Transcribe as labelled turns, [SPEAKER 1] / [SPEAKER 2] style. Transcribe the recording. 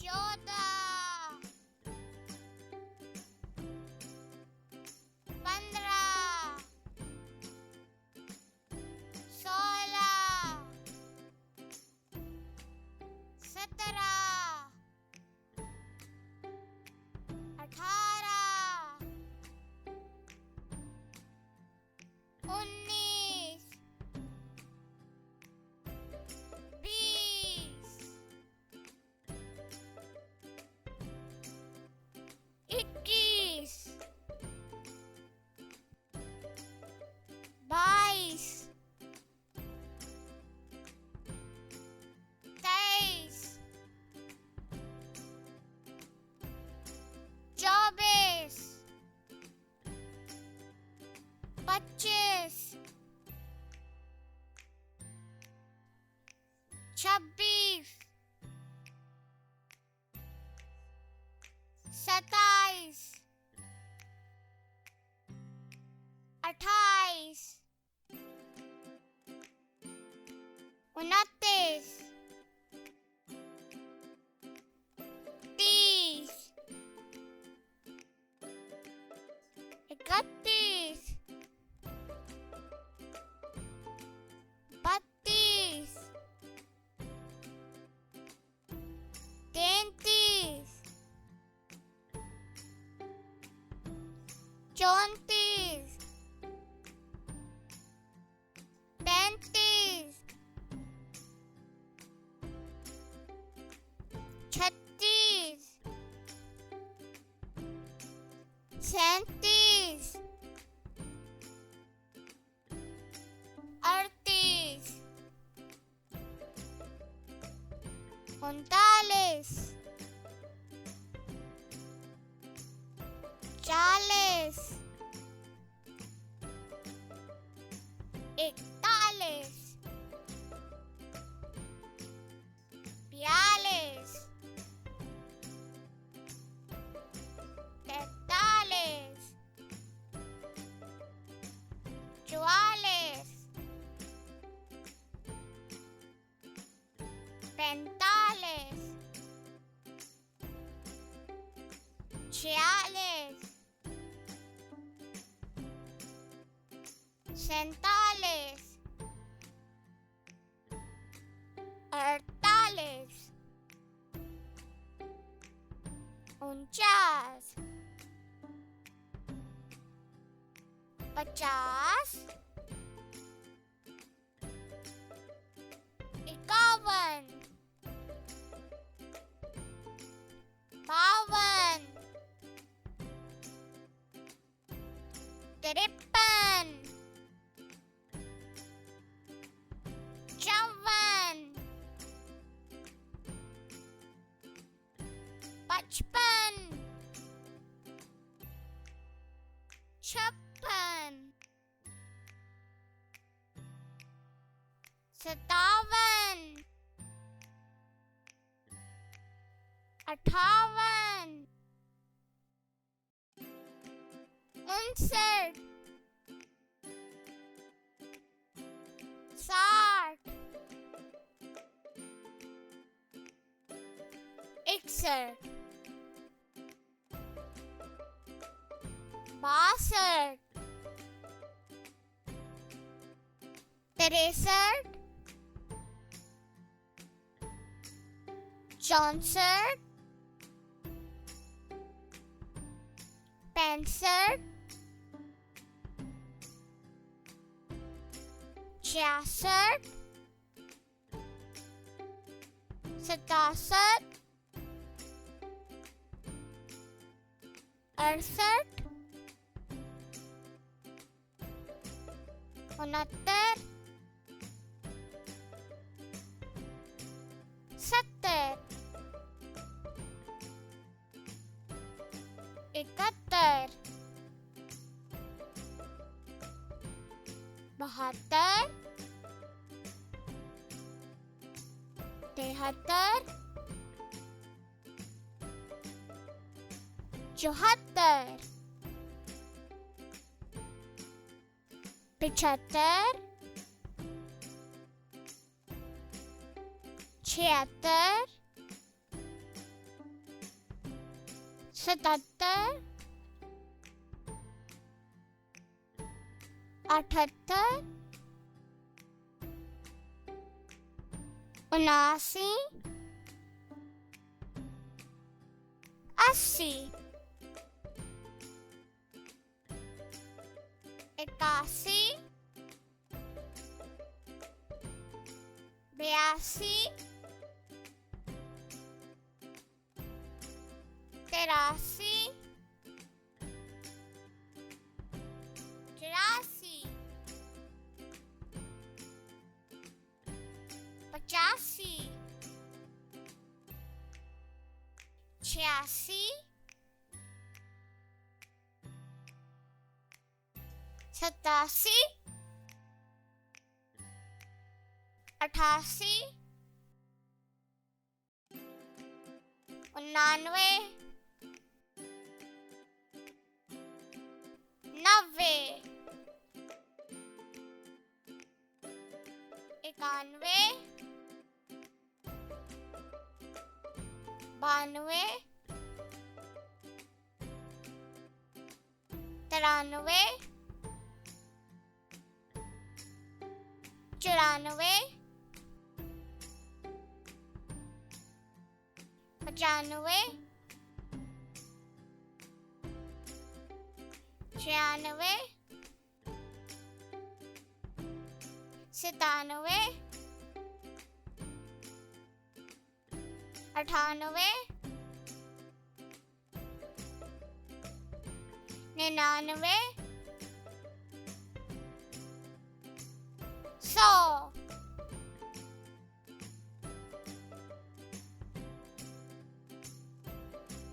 [SPEAKER 1] 14 15 16 17 18 19 20 21 22 23 24 25 26 27 28 29 30 31 32 33 34 35 36 37 38 39 40 41 42 43 44 45 46 47 48 49 50 51 52 53 54 55 56 57 58 59 60 61 62 63 64 65 66 67 68 69 70 71 72 73 74 75 76 77 78 79 80 81 82 83 84 85 86 87 88 99 90 91 92 93 94 95 96 97 98 99 100